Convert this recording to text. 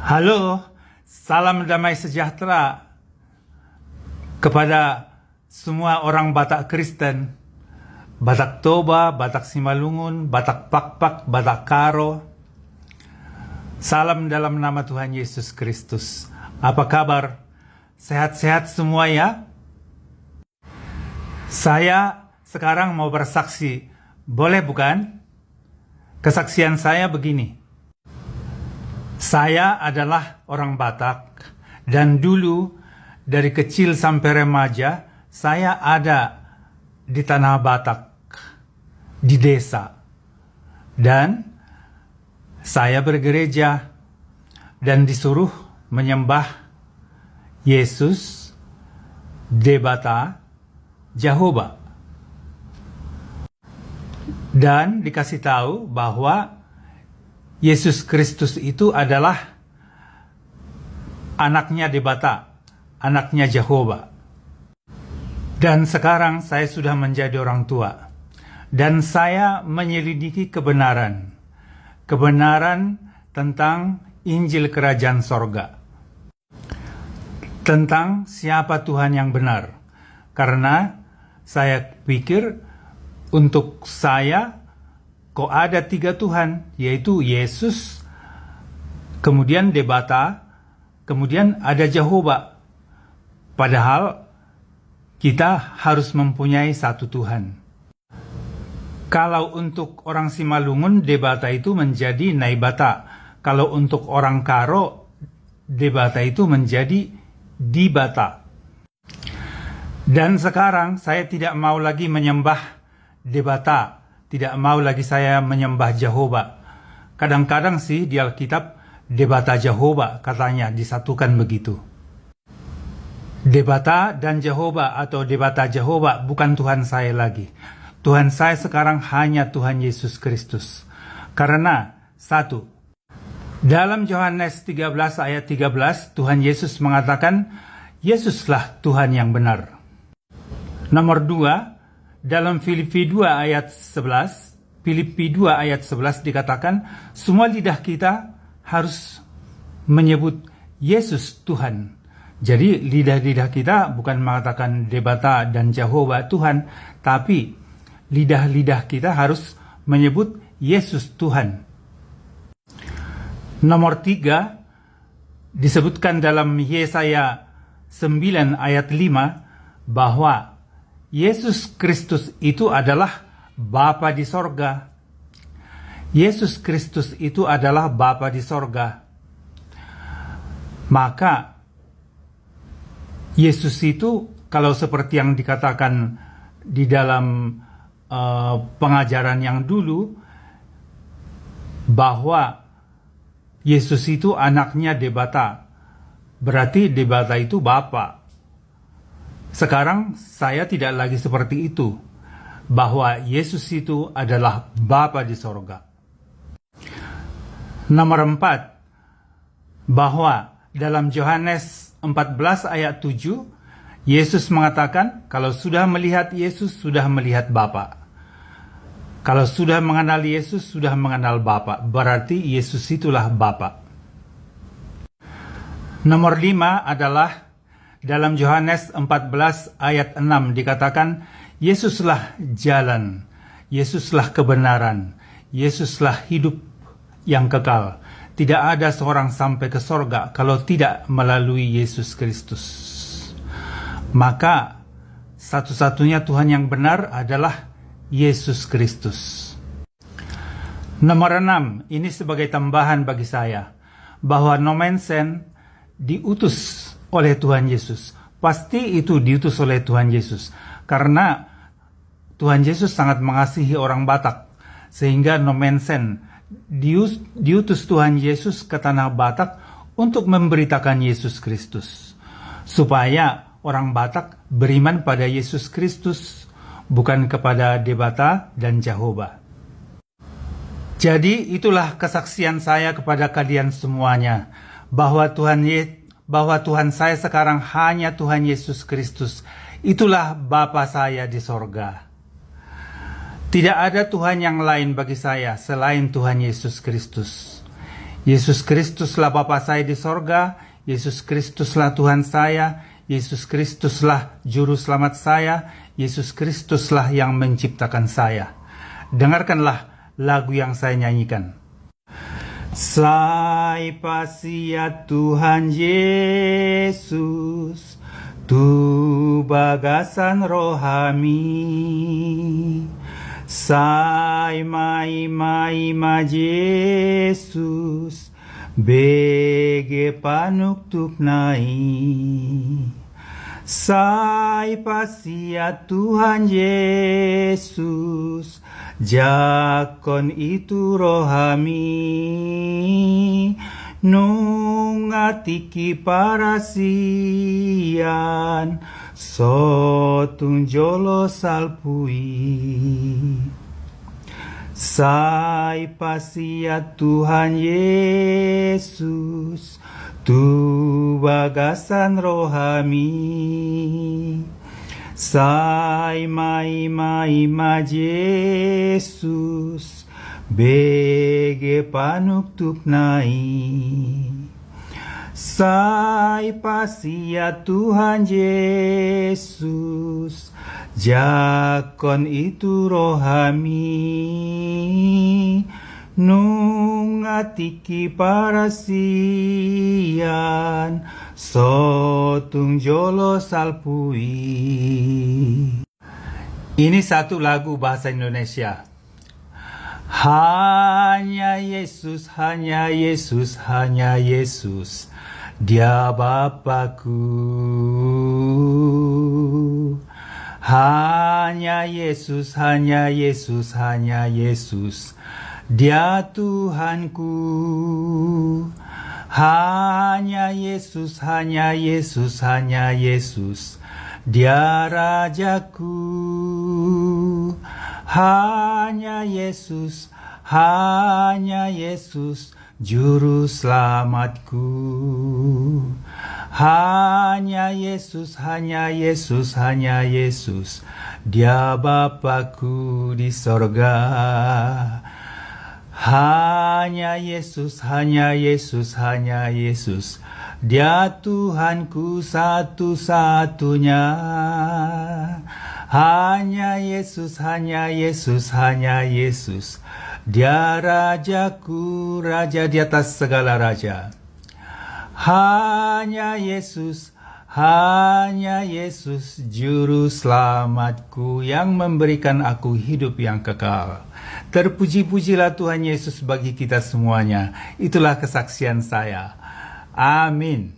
Halo, salam damai sejahtera kepada semua orang Batak Kristen, Batak Toba, Batak Simalungun, Batak Pakpak, Batak Karo. Salam dalam nama Tuhan Yesus Kristus. Apa kabar? Sehat-sehat semua ya? Saya sekarang mau bersaksi, boleh bukan? Kesaksian saya begini. Saya adalah orang Batak, dan dulu dari kecil sampai remaja, saya ada di tanah Batak, di desa. Dan saya bergereja dan disuruh menyembah Yesus, Debata, Jehovah. Dan dikasih tahu bahwa Yesus Kristus itu adalah anaknya Debata, anaknya Jehovah. Dan sekarang saya sudah menjadi orang tua. Dan saya menyelidiki kebenaran. Kebenaran tentang Injil Kerajaan Sorga. Tentang siapa Tuhan yang benar. Karena saya pikir untuk saya kok ada 3 Tuhan, yaitu Yesus, kemudian Debata, kemudian ada Jehovah. Padahal kita harus mempunyai satu Tuhan. Kalau untuk orang Simalungun, Debata itu menjadi Naibata. Kalau untuk orang Karo, Debata itu menjadi Dibata. Dan sekarang saya tidak mau lagi menyembah Debata. Tidak mau lagi saya menyembah Jehovah. Kadang-kadang sih di Alkitab Debata Jehovah katanya disatukan begitu. Debata dan Jehovah atau Debata Jehovah bukan Tuhan saya lagi. Tuhan saya sekarang hanya Tuhan Yesus Kristus. Karena satu, dalam Yohanes 13 ayat 13 Tuhan Yesus mengatakan Yesuslah Tuhan yang benar. Nomor 2, dalam Filipi 2 ayat 11, Filipi 2 ayat 11 dikatakan, semua lidah kita harus menyebut Yesus Tuhan. Jadi lidah-lidah kita bukan mengatakan Debata dan Jehovah Tuhan, tapi lidah-lidah kita harus menyebut Yesus Tuhan. Nomor 3, disebutkan dalam Yesaya 9 ayat 5, bahwa Yesus Kristus itu adalah Bapa di sorga. Yesus Kristus itu adalah Bapa di sorga. Maka Yesus itu kalau seperti yang dikatakan di dalam pengajaran yang dulu, bahwa Yesus itu anaknya Debata. Berarti Debata itu Bapa. Sekarang saya tidak lagi seperti itu, bahwa Yesus itu adalah Bapa di sorga. Nomor 4, bahwa dalam Yohanes 14 ayat 7, Yesus mengatakan kalau sudah melihat Yesus, sudah melihat Bapa. Kalau sudah mengenal Yesus, sudah mengenal Bapa. Berarti Yesus itulah Bapa. Nomor 5 adalah dalam Yohanes 14 ayat 6 dikatakan, Yesuslah jalan, Yesuslah kebenaran, Yesuslah hidup yang kekal. Tidak ada seorang sampai ke sorga kalau tidak melalui Yesus Kristus. Maka satu-satunya Tuhan yang benar adalah Yesus Kristus. Nomor 6, ini sebagai tambahan bagi saya, bahwa Nomensen diutus oleh Tuhan Yesus. Pasti itu diutus oleh Tuhan Yesus. Karena Tuhan Yesus sangat mengasihi orang Batak. Sehingga Nomensen diutus Tuhan Yesus ke tanah Batak untuk memberitakan Yesus Kristus. Supaya orang Batak beriman pada Yesus Kristus, bukan kepada Debata dan Jehovah. Jadi itulah kesaksian saya kepada kalian semuanya. Bahwa Tuhan saya sekarang hanya Tuhan Yesus Kristus. Itulah Bapa saya di sorga. Tidak ada Tuhan yang lain bagi saya selain Tuhan Yesus Kristus. Yesus Kristuslah Bapa saya di sorga, Yesus Kristuslah Tuhan saya, Yesus Kristuslah Juru Selamat saya, Yesus Kristuslah yang menciptakan saya. Dengarkanlah lagu yang saya nyanyikan. Sai pasia Tuhan Yesus, tu bagasan rohami. Sai mai ma Yesus, bege panuktup nai. Sai pasia Tuhan Yesus, jakon itu rohami, nungatiki parasian, sotun jolo salpui. Sai pasia Tuhan Yesus, tu bagasan rohami. Sai mai ma Yesus, bege panuktup nai. Sai pasia Tuhan Yesus, jakon itu rohami, nungatiki parasian, sotung jolo salpui. Ini satu lagu bahasa Indonesia. Hanya Yesus, hanya Yesus, hanya Yesus, Dia Bapakku. Hanya Yesus, hanya Yesus, hanya Yesus, Dia Tuhanku. Hanya Yesus, hanya Yesus, hanya Yesus, Dia Rajaku. Hanya Yesus, Juru Selamatku. Hanya Yesus, hanya Yesus, hanya Yesus, Dia Bapakku di sorga. Hanya Yesus, hanya Yesus, hanya Yesus, Dia Tuhanku satu-satunya. Hanya Yesus, hanya Yesus, hanya Yesus, Dia Rajaku, Raja di atas segala raja. Hanya Yesus, Juru Selamatku yang memberikan aku hidup yang kekal. Terpuji-pujilah Tuhan Yesus bagi kita semuanya. Itulah kesaksian saya. Amin.